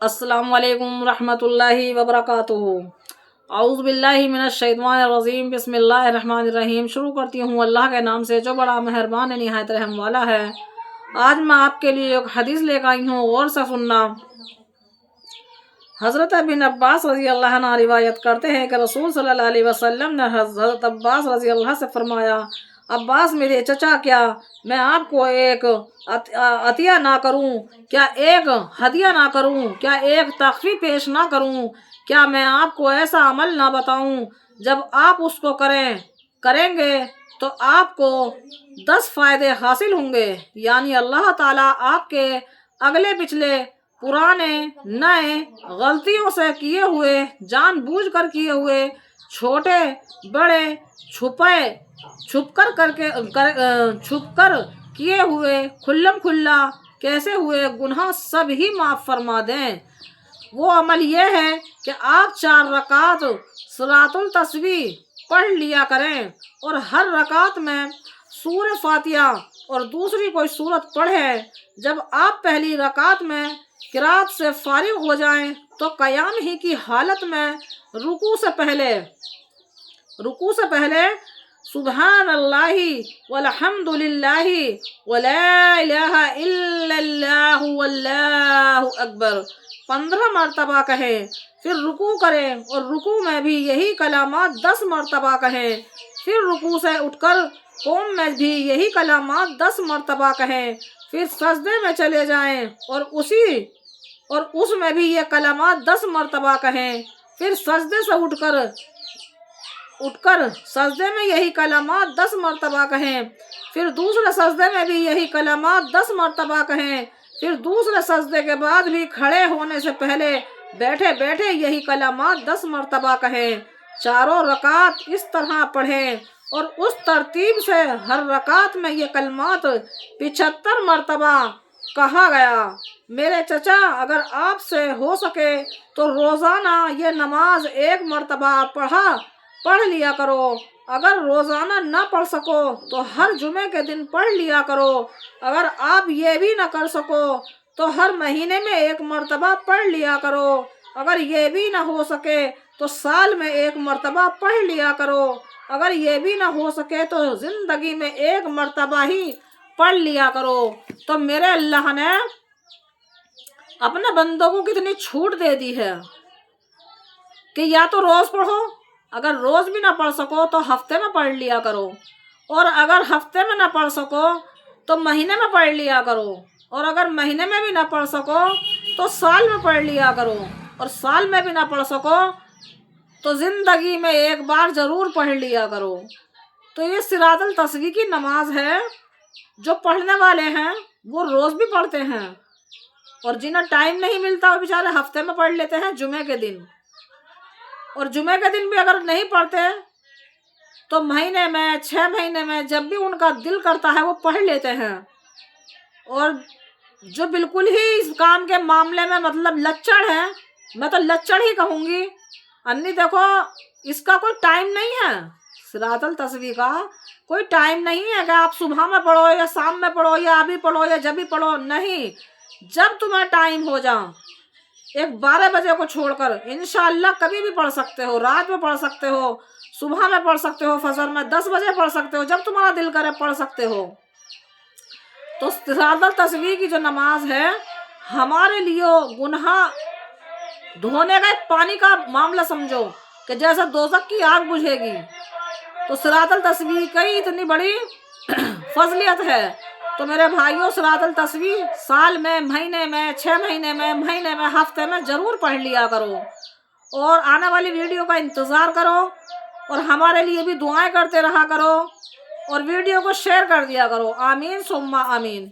अस्सलाम वालेकुम रहमतुल्लाहि वबरकातुहू। औज़ु बिल्लाहि मिनश शैतानिर रजीम। बिस्मिल्लाहिर रहमानिर रहीम। शुरू करती हूँ अल्लाह के नाम से जो बड़ा मेहरबान है, निहायत रहम वाला है। आज मैं आपके लिए एक हदीस लेकर आई हूँ, गौर से सुनना। हज़रत बिन अब्बास रज़ी अल्लाह अन्हु रिवायत करते हैं कि रसूल सल्लल्लाहु अलैहि वसल्लम ने हज़रत अब्बास रज़ी अल्लाह से फरमाया, अब्बास मेरे चचा, क्या मैं आपको एक अतिया ना करूं, क्या एक हदिया ना करूं, क्या एक तखफी पेश ना करूं, क्या मैं आपको ऐसा अमल ना बताऊं जब आप उसको करेंगे तो आपको 10 फायदे हासिल होंगे। यानी अल्लाह ताला आपके अगले पिछले पुराने नए गलतियों से किए हुए, जानबूझकर किए हुए, छोटे बड़े, छुपकर किए हुए, खुल्लम खुल्ला कैसे हुए गुनाह सब ही माफ फरमा दें। वो अमल ये है कि आप 4 रकात सलातुल तस्बीह पढ़ लिया करें और हर रकात में सूरह फातिहा और दूसरी कोई सूरत पढ़ें। जब आप पहली रकात में किरात से फारिग हो जाएं तो क़याम ही की हालत में रुकू से पहले सुबहान अल्लाही वल्हम्दुलिल्लाही वला इलाहा इल्लल्लाहु वल्लाहु अकबर 15 मरतबा कहें। फिर रुकू करें और रुकू में भी यही कलामात 10 मरतबा कहें। फिर रुकू से उठकर कौम में भी यही कलामात 10 मरतबा कहें। फिर सजदे में चले जाएं और उसमें भी ये कलामात 10 मरतबा कहें। फिर सजदे से उठकर सजदे में यही कलामात 10 मरतबा कहें। फिर दूसरे सजदे में भी यही कलामात 10 मरतबा कहें। फिर दूसरे सजदे के बाद भी खड़े होने से पहले बैठे बैठे यही कलामात 10 मरतबा कहें। चारों रकात इस तरह पढ़ें और उस तरतीब से हर रकात में ये कलमात 75 मरतबा कहा गया। मेरे चचा, अगर आपसे हो सके तो रोज़ाना ये नमाज 1 मरतबा पढ़ लिया करो। अगर रोज़ाना ना पढ़ सको तो हर जुमे के दिन पढ़ लिया करो। अगर आप ये भी ना कर सको तो हर महीने में 1 मरतबा पढ़ लिया करो। अगर ये भी ना हो सके तो साल में 1 मरतबा पढ़ लिया करो। अगर ये भी ना हो सके तो ज़िंदगी में 1 मरतबा ही पढ़ लिया करो। तो मेरे अल्लाह ने अपने बंदों को कितनी छूट दे दी है कि या तो रोज़ पढ़ो, अगर रोज़ भी ना पढ़ सको तो हफ्ते में पढ़ लिया करो, और अगर हफ्ते में ना पढ़ सको तो महीने में पढ़ लिया करो, और अगर महीने में भी ना पढ़ सको तो साल में पढ़ लिया करो, और साल में भी ना पढ़ सको तो ज़िंदगी में 1 बार ज़रूर पढ़ लिया करो। तो ये सिरातुल तस्बीह की नमाज है। जो पढ़ने वाले हैं वो रोज़ भी पढ़ते हैं, और जिन्हें टाइम नहीं मिलता वो बेचारे हफ्ते में पढ़ लेते हैं जुमे के दिन, और जुमे के दिन भी अगर नहीं पढ़ते तो महीने में 6 महीने में जब भी उनका दिल करता है वो पढ़ लेते हैं। और जो बिल्कुल ही इस काम के मामले में मतलब लच्चड़ है, मैं तो लच्चड़ ही कहूँगी, अन्नी देखो इसका कोई टाइम नहीं है। सिरातुल तस्बीह का कोई टाइम नहीं है कि आप सुबह में पढ़ो या शाम में पढ़ो या अभी पढ़ो या जब भी पढ़ो, नहीं। जब तुम्हें टाइम हो जाओ, एक 12 बजे को छोड़कर इंशाअल्लाह कभी भी पढ़ सकते हो। रात में पढ़ सकते हो, सुबह में पढ़ सकते हो, फजर में 10 बजे पढ़ सकते हो, जब तुम्हारा दिल करे पढ़ सकते हो। तो सिरातुल तस्बीह की जो नमाज है हमारे लिए गुनाह धोने का एक पानी का मामला समझो कि जैसे दोज़ख की आग बुझेगी, तो सिरातुल तस्बीह की इतनी बड़ी फजलियत है। तो मेरे भाइयों, सिरातुल तस्बीह साल में, महीने में, 6 महीने में, हफ्ते में ज़रूर पढ़ लिया करो, और आने वाली वीडियो का इंतज़ार करो, और हमारे लिए भी दुआएं करते रहा करो, और वीडियो को शेयर कर दिया करो। आमीन सुम्मा आमीन।